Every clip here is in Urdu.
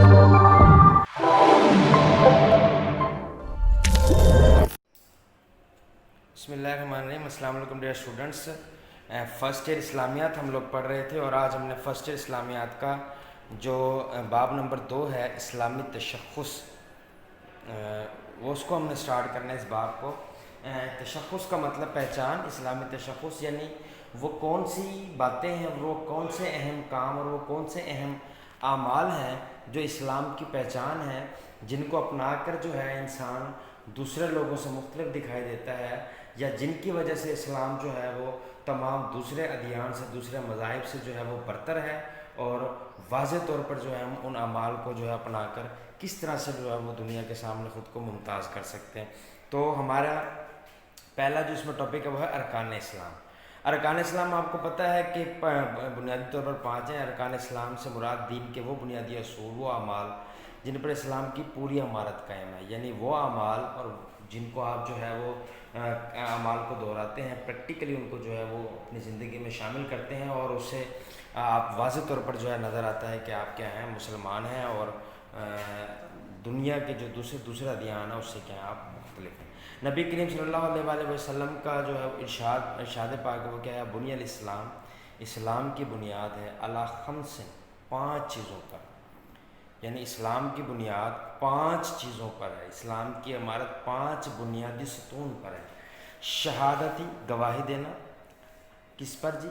بسم اللہ الرحمن الرحیم۔ السلام علیکم ڈیئر اسٹوڈنٹس، فرسٹ ایئر اسلامیات ہم لوگ پڑھ رہے تھے اور آج ہم نے فرسٹ ایئر اسلامیات کا جو باب نمبر 2 ہے اسلامی تشخص، وہ اس کو ہم نے سٹارٹ کرنا ہے اس باب کو۔ تشخص کا مطلب پہچان، اسلامی تشخص یعنی وہ کون سی باتیں ہیں، وہ کون سے اہم کام اور وہ کون سے اہم اعمال ہیں جو اسلام کی پہچان ہے، جن کو اپنا کر جو ہے انسان دوسرے لوگوں سے مختلف دکھائی دیتا ہے، یا جن کی وجہ سے اسلام جو ہے وہ تمام دوسرے ادیان سے، دوسرے مذاہب سے جو ہے وہ برتر ہے، اور واضح طور پر جو ہے ہم ان اعمال کو جو ہے اپنا کر کس طرح سے جو ہے وہ دنیا کے سامنے خود کو ممتاز کر سکتے ہیں۔ تو ہمارا پہلا جو اس میں ٹاپک ہے وہ ہے ارکان اسلام۔ ارکان اسلام آپ کو پتہ ہے کہ بنیادی طور پر 5 ہیں۔ ارکان اسلام سے مراد دین کے وہ بنیادی اصول، وہ اعمال جن پر اسلام کی پوری عمارت قائم ہے، یعنی وہ اعمال اور جن کو آپ جو ہے وہ اعمال کو دہراتے ہیں، پریکٹیکلی ان کو جو ہے وہ اپنی زندگی میں شامل کرتے ہیں، اور اس سے آپ واضح طور پر جو ہے نظر آتا ہے کہ آپ کیا ہیں، مسلمان ہیں، اور دنیا کے جو دوسرا ادیان ہے اس سے کیا ہے، آپ مختلف ہیں۔ نبی کریم صلی اللہ علیہ وآلہ وسلم کا جو ہے ارشاد پاک وہ کیا ہے، بنی الاسلام، اسلام کی بنیاد ہے علی خمس، 5 چیزوں پر، یعنی اسلام کی بنیاد 5 چیزوں پر ہے، اسلام کی عمارت 5 بنیادی ستون پر ہے۔ شہادتی، گواہی دینا، کس پر جی؟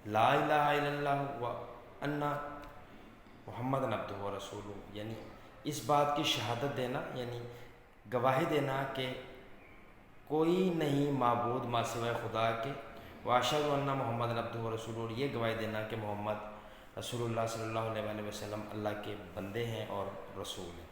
لا الہ الا اللہ و انا محمد عبدہ و رسولہ، یعنی اس بات کی شہادت دینا، یعنی گواہی دینا کہ کوئی نہیں معبود ما سوائے خدا کے، واشہد ان محمد عبدہ و رسولہ، اور یہ گواہی دینا کہ محمد رسول اللہ صلی اللہ علیہ وآلہ وسلم اللہ کے بندے ہیں اور رسول ہیں۔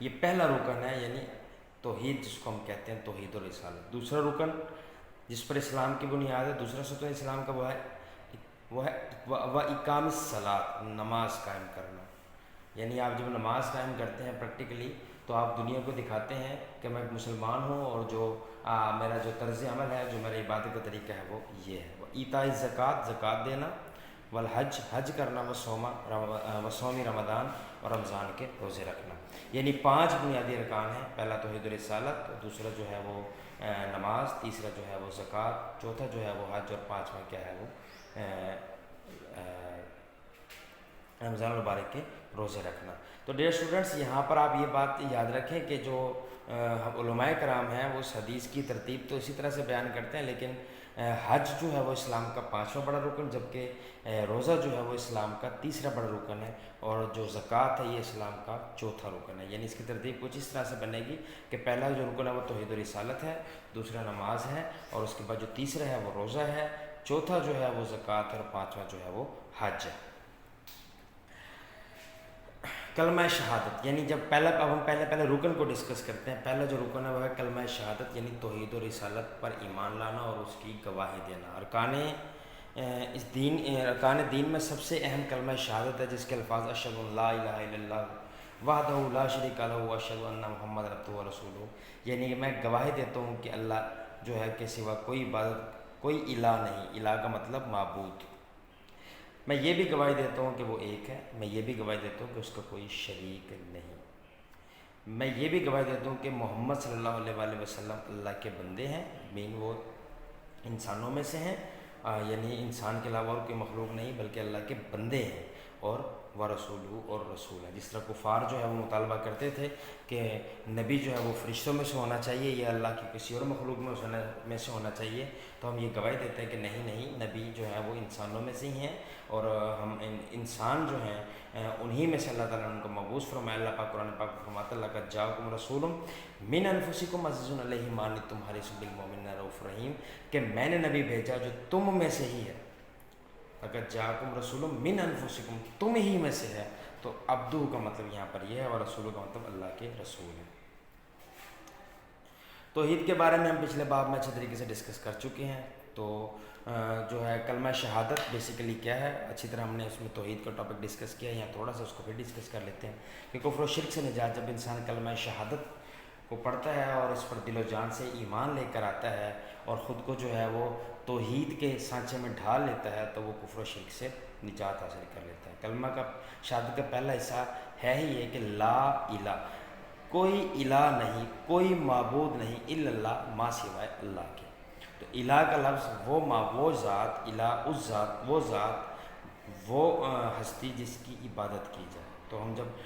یہ پہلا رکن ہے، یعنی توحید، جس کو ہم کہتے ہیں توحید و رسالت۔ دوسرا رکن جس پر اسلام کی بنیاد ہے، دوسرا ستون اسلام کا وہ ہے و اقام الصلاۃ، نماز قائم کرنا، یعنی آپ جب نماز قائم کرتے ہیں پریکٹیکلی تو آپ دنیا کو دکھاتے ہیں کہ میں ایک مسلمان ہوں، اور جو میرا جو طرز عمل ہے، جو میرا عبادت کا طریقہ ہے وہ یہ ہے۔ وہ ایتاء الزکوٰۃ، زکوٰۃ دینا، والحج، حج کرنا، وصوم رمضان، اور رمضان کے روزے رکھنا، یعنی 5 بنیادی ارکان ہیں۔ پہلا توحید و رسالت، دوسرا جو ہے وہ نماز، تیسرا جو ہے وہ زکوٰۃ، چوتھا جو ہے وہ حج، اور 5واں کیا ہے وہ رمضان المبارک کے روزے رکھنا۔ تو ڈیئر اسٹوڈنٹس، یہاں پر آپ یہ بات یاد رکھیں کہ جو علماء کرام ہیں وہ اس حدیث کی ترتیب تو اسی طرح سے بیان کرتے ہیں، لیکن حج جو ہے وہ اسلام کا 5واں بڑا رکن، جبکہ روزہ جو ہے وہ اسلام کا تیسرا بڑا رکن ہے، اور جو زکوٰۃ ہے یہ اسلام کا چوتھا رکن ہے۔ یعنی اس کی ترتیب کچھ اس طرح سے بنے گی کہ پہلا جو رکن ہے وہ توحید و رسالت ہے، دوسرا نماز ہے، اور اس کے بعد جو تیسرا ہے وہ روزہ ہے، چوتھا جو ہے وہ زکوٰۃ ہے، اور 5واں جو ہے وہ حج ہے۔ کلمہ شہادت، یعنی جب اب ہم پہلے رکن کو ڈسکس کرتے ہیں۔ پہلا جو رکن ہے وہ ہے کلمہ شہادت، یعنی توحید و رسالت پر ایمان لانا اور اس کی گواہی دینا۔ ارکان دین میں سب سے اہم کلمہ شہادت ہے، جس کے الفاظ اشہد ان لا الہ الا اللہ وحدہ لا شریک لہ واشہد ان محمد عبدہ و رسولہ، یعنی میں گواہی دیتا ہوں کہ اللہ جو ہے کہ سوا کوئی عبادت، کوئی الہ نہیں، الہ کا مطلب معبود، میں یہ بھی گواہی دیتا ہوں کہ وہ ایک ہے، میں یہ بھی گواہی دیتا ہوں کہ اس کا کوئی شریک نہیں، میں یہ بھی گواہی دیتا ہوں کہ محمد صلی اللہ علیہ وآلہ وسلم اللہ کے بندے ہیں، مین وہ انسانوں میں سے ہیں، یعنی انسان کے علاوہ اور کوئی مخلوق نہیں بلکہ اللہ کے بندے ہیں، اور ورسولہ، اور رسول ہے۔ جس طرح کفار جو ہے وہ مطالبہ کرتے تھے کہ نبی جو ہے وہ فرشتوں میں سے ہونا چاہیے یا اللہ کی کسی اور مخلوق میں سے ہونا چاہیے، تو ہم یہ گواہی دیتے ہیں کہ نہیں، نبی جو ہے وہ انسانوں میں سے ہی ہیں، اور ہم انسان جو ہیں انہی میں سے اللہ تعالیٰ نے ان کو مبعوث فرمایا۔ اللہ پاک قرآن پاک فرماتا ہے لقد جاءکم رسول من انفسکم عزیز علیہ ما عنتم حریص بالمؤمنین رؤوف رحیم، کہ میں نے نبی بھیجا جو تم میں سے ہی ہے۔ لقد جاءکم رسول من انفسکم، تم ہی میں سے ہے، تو عبدہ کا مطلب یہاں پر یہ ہے، اور رسول کا مطلب اللہ کے رسول ہیں۔ توحید کے بارے میں ہم پچھلے باب میں اچھے طریقے سے ڈسکس کر چکے ہیں۔ تو جو ہے کلمہ شہادت بیسیکلی کیا ہے، اچھی طرح ہم نے اس میں توحید کا ٹاپک ڈسکس کیا ہے، یہاں تھوڑا سا اس کو پھر ڈسکس کر لیتے ہیں کہ کفر و شرک سے نجات، جب انسان کلمہ شہادت کو پڑھتا ہے اور اس پر دل و جان سے ایمان لے کر آتا ہے اور خود کو جو ہے وہ توحید کے سانچے میں ڈھال لیتا ہے، تو وہ کفر و شرک سے نجات حاصل کر لیتا ہے۔ کلمہ کا شہادت کا پہلا حصہ ہے ہی یہ کہ لا الہ، کوئی الہ نہیں، کوئی معبود نہیں الا اللہ، ما سوائے اللہ کے۔ تو الہ کا لفظ وہ ذات، الہ اس ذات، وہ ذات، وہ ہستی جس کی عبادت کی جائے۔ تو ہم جب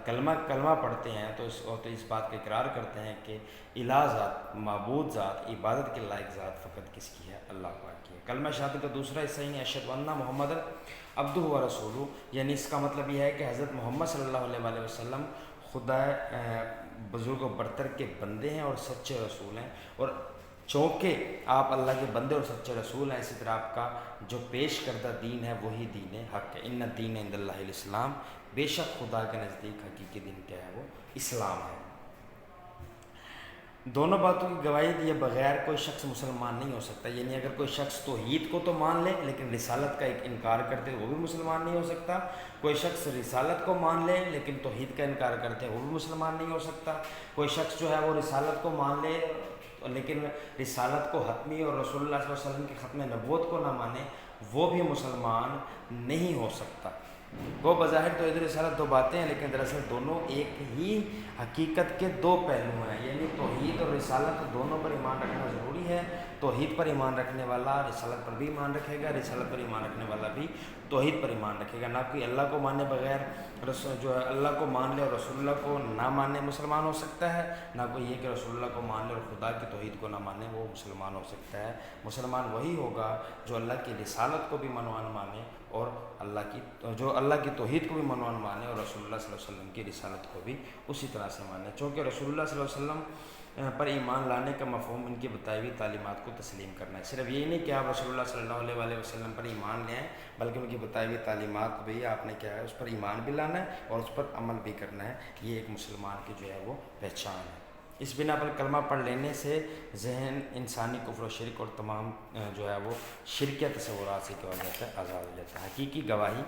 کلمہ پڑھتے ہیں تو اس بات کا اقرار کرتے ہیں کہ الہ ذات، معبود ذات، عبادت کے لائق ذات فقط کس کی ہے؟ اللہ پاک کی ہے۔ کلمہ شہادت کا دوسرا حصہ ہی ہے اشہد ان محمد عبدہ و رسولہ، یعنی اس کا مطلب یہ ہے کہ حضرت محمد صلی اللہ علیہ وآلہ وسلم خدا بزرگ و برتر کے بندے ہیں اور سچے رسول ہیں، اور چونکہ آپ اللہ کے بندے اور سچے رسول ہیں، اسی طرح آپ کا جو پیش کردہ دین ہے وہی دین حق ہے۔ ان الدین عند اللہ الاسلام، بے شک خدا کے نزدیک حقیقی دین کیا ہے؟ وہ اسلام ہے۔ دونوں باتوں کی گواہی دیے بغیر کوئی شخص مسلمان نہیں ہو سکتا، یعنی اگر کوئی شخص توحید کو تو مان لے لیکن رسالت کا ایک انکار کرتے وہ بھی مسلمان نہیں ہو سکتا، کوئی شخص رسالت کو مان لے لیکن توحید کا انکار کرتے وہ بھی مسلمان نہیں ہو سکتا، کوئی شخص جو ہے وہ رسالت کو مان لے لیکن رسالت کو حتمی اور رسول اللہ صلی اللہ علیہ وسلم کی ختم نبوت کو نہ مانے وہ بھی مسلمان نہیں ہو سکتا۔ وہ بظاہر تو ادھر رسالت دو باتیں ہیں لیکن دراصل دونوں ایک ہی حقیقت کے دو پہلو ہیں، یعنی توحید اور رسالت دونوں پر ایمان رکھنا ضروری ہے۔ توحید پر ایمان رکھنے والا رسالت پر بھی ایمان رکھے گا، رسالت پر ایمان رکھنے والا بھی توحید پر ایمان رکھے گا۔ نہ کوئی اللہ کو ماننے بغیر جو ہے اللہ کو مان لے اور رسول اللہ کو نہ ماننے مسلمان ہو سکتا ہے، نہ کوئی یہ کہ رسول اللہ کو مان لے اور خدا کی توحید کو نہ مانے وہ مسلمان ہو سکتا ہے۔ مسلمان وہی ہوگا جو اللہ کی رسالت کو بھی منوان مانے اور اللہ کی توحید کو بھی منوان مانے اور رسول اللہ صلی اللہ علیہ وسلم کی رسالت کو بھی اسی طرح سے مانے، چونکہ رسول اللہ صلی اللہ علیہ وسلم پر ایمان لانے کا مفہوم ان کی بتائی ہوئی تعلیمات کو تسلیم کرنا ہے۔ صرف یہی نہیں کہ آپ رسول اللہ صلی اللہ علیہ وآلہ وسلم پر ایمان لے آئیں بلکہ ان کی بتائی ہوئی تعلیمات بھی آپ نے کیا ہے اس پر ایمان بھی لانا ہے اور اس پر عمل بھی کرنا ہے۔ یہ ایک مسلمان کی جو ہے وہ پہچان ہے۔ اس بنا پر کلمہ پڑھ لینے سے ذہن انسانی کفر و شرک اور تمام جو ہے وہ شرکیہ تصورات سے کیا ہو جاتا ہے؟ آزاد ہو جاتا ہے۔ حقیقی گواہی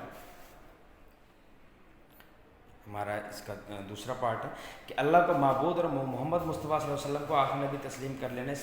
ہمارا اس کا دوسرا پارٹ ہے کہ اللہ کو معبود اور محمد مصطفیٰ صلی اللہ علیہ وسلم کو آخر نبی تسلیم کر لینے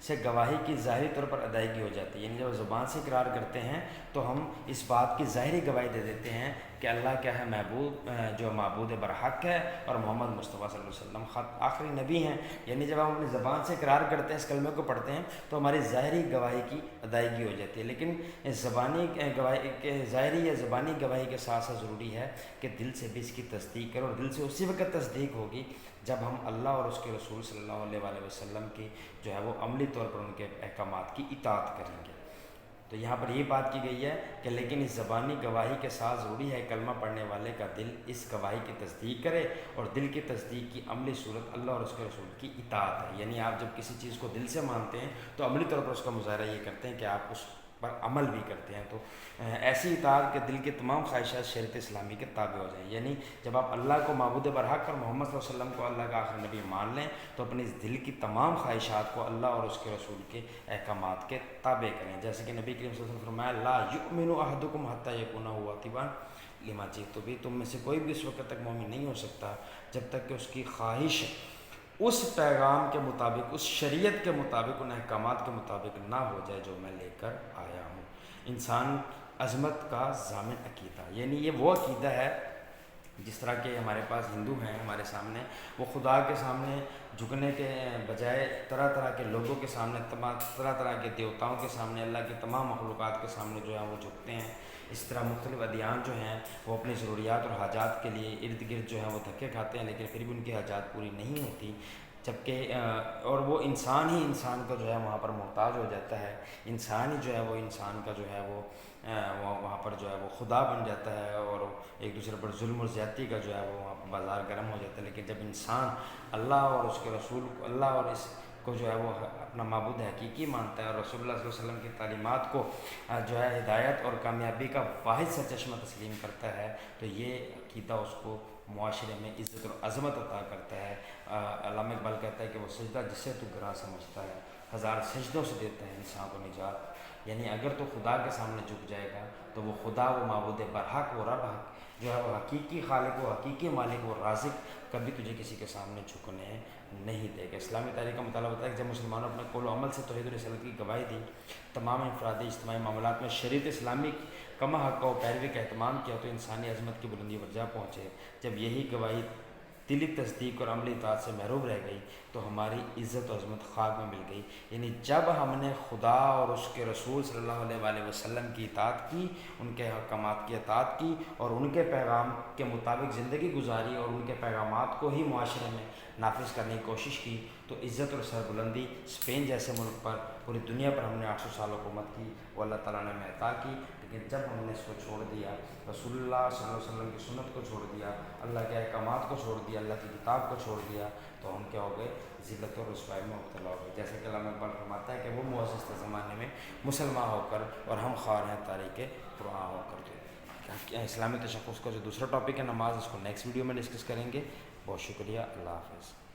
سے گواہی کی ظاہری طور پر ادائیگی ہو جاتی ہے، یعنی جب زبان سے اقرار کرتے ہیں تو ہم اس بات کی ظاہری گواہی دے دیتے ہیں کہ اللہ کیا ہے؟ معبود، جو معبود برحق ہے، اور محمد مصطفیٰ صلی اللہ علیہ وسلم آخری نبی ہیں۔ یعنی جب ہم اپنی زبان سے اقرار کرتے ہیں، اس کلمے کو پڑھتے ہیں تو ہماری ظاہری گواہی کی ادائیگی ہو جاتی ہے، لیکن زبانی گواہی کے ظاہری یا زبانی گواہی کے ساتھ ساتھ ضروری ہے کہ دل سے بھی اس کی تصدیق کریں، اور دل سے اسی وقت تصدیق ہوگی جب ہم اللہ اور اس کے رسول صلی اللہ علیہ وآلہ وسلم کی جو ہے وہ عملی طور پر ان کے احکامات کی اطاعت کریں گے۔ تو یہاں پر یہ بات کی گئی ہے کہ لیکن اس زبانی گواہی کے ساتھ ضروری ہے کلمہ پڑھنے والے کا دل اس گواہی کی تصدیق کرے، اور دل کی تصدیق کی عملی صورت اللہ اور اس کے رسول کی اطاعت ہے۔ یعنی آپ جب کسی چیز کو دل سے مانتے ہیں تو عملی طور پر اس کا مظاہرہ یہ کرتے ہیں کہ آپ اس پر عمل بھی کرتے ہیں، تو ایسی اطاعت کے دل کے تمام خواہشات شریعت اسلامی کے تابع ہو جائیں۔ یعنی جب آپ اللہ کو معبود برحق اور محمد صلی اللہ علیہ وسلم کو اللہ کا آخری نبی مان لیں تو اپنے اس دل کی تمام خواہشات کو اللہ اور اس کے رسول کے احکامات کے تابع کریں، جیسے کہ نبی کریم صلی اللہ علیہ وسلم نے فرمایا لا یؤمن احدکم حتی یکون هو تبعا لما جئت به، تم میں سے کوئی بھی اس وقت تک مومن نہیں ہو سکتا جب تک کہ اس کی خواہش اس پیغام کے مطابق، اس شریعت کے مطابق، ان احکامات کے مطابق نہ ہو جائے جو میں لے کر آیا ہوں۔ انسان عظمت کا ضامن عقیدہ، یعنی یہ وہ عقیدہ ہے جس طرح کہ ہمارے پاس ہندو ہیں ہمارے سامنے، وہ خدا کے سامنے جھکنے کے بجائے طرح طرح کے لوگوں کے سامنے، طرح طرح کے دیوتاؤں کے سامنے، اللہ کے تمام مخلوقات کے سامنے جو ہے وہ جھکتے ہیں۔ اس طرح مختلف ادیان جو ہیں وہ اپنی ضروریات اور حاجات کے لیے ارد گرد جو ہیں وہ دھکے کھاتے ہیں، لیکن پھر بھی ان کی حاجات پوری نہیں ہوتی، جبکہ اور وہ انسان ہی انسان کا جو ہے وہاں پر محتاج ہو جاتا ہے، انسان ہی جو ہے وہ انسان کا جو ہے وہ وہاں پر جو ہے وہ خدا بن جاتا ہے، اور ایک دوسرے پر ظلم اور زیادتی کا جو ہے وہ وہاں پر بازار گرم ہو جاتا ہے۔ لیکن جب انسان اللہ اور اس کے رسول کو، اللہ اور اس کو جو ہے وہ اپنا معبود حقیقی مانتا ہے اور رسول اللہ صلی اللہ علیہ وسلم کی تعلیمات کو جو ہے ہدایت اور کامیابی کا واحد سا چشمہ تسلیم کرتا ہے، تو یہ عقیدہ اس کو معاشرے میں عزت اور عظمت عطا کرتا ہے۔ علامہ اقبال کہتا ہے کہ وہ سجدہ جسے تو گراں سمجھتا ہے ہزار سجدوں سے دیتا ہے انسان کو نجات، یعنی اگر تو خدا کے سامنے جھک جائے گا تو وہ خدا، وہ معبود برحق، وہ رب جو ہے وہ حقیقی خالق، وہ حقیقی مالک، وہ رازق کبھی تجھے کسی کے سامنے جھکنے نہیں دے گا۔ اسلامی تاریخ کا مطالعہ بتایا کہ جب مسلمانوں اپنے قول و عمل سے توحید و رسالت کی گواہی دی، تمام انفرادی اجتماعی معاملات میں شریعت اسلامی کما حق و پیروی کا اہتمام کیا تو انسانی عظمت کی بلندی پر جا پہنچے۔ جب یہی گواہی دلی تصدیق اور عملی اطاعت سے محروم رہ گئی تو ہماری عزت و عظمت خاک میں مل گئی۔ یعنی جب ہم نے خدا اور اس کے رسول صلی اللہ علیہ وآلہ وسلم کی اطاعت کی، ان کے احکامات کی اطاعت کی اور ان کے پیغام کے مطابق زندگی گزاری اور ان کے پیغامات کو ہی معاشرے میں نافذ کرنے کی کوشش کی، تو عزت اور سربلندی اسپین جیسے ملک پر، پوری دنیا پر ہم نے 800 سال حکومت کی، وہ اللہ تعالیٰ نے ہمیں عطا کی۔ لیکن جب ہم نے اس کو چھوڑ دیا، رسول اللہ صلی اللہ علیہ وسلم کی سنت کو چھوڑ دیا، اللہ کے احکامات کو چھوڑ دیا، اللہ کی کتاب کو چھوڑ دیا، تو ہم کیا ہو گئے؟ ذلت اور رسوائی میں مبتلا ہو گئے۔ جیسے کہ علامہ اقبال فرماتا ہے کہ وہ معزز تھے زمانے میں مسلمان ہو کر اور ہم خوار ہیں تاریخ قرآن ہو کر۔ تو اسلامی تشخص کا جو دوسرا ٹاپک ہے نماز، اس کو نیکسٹ ویڈیو میں ڈسکس کریں گے۔ بہت شکریہ، اللہ حافظ۔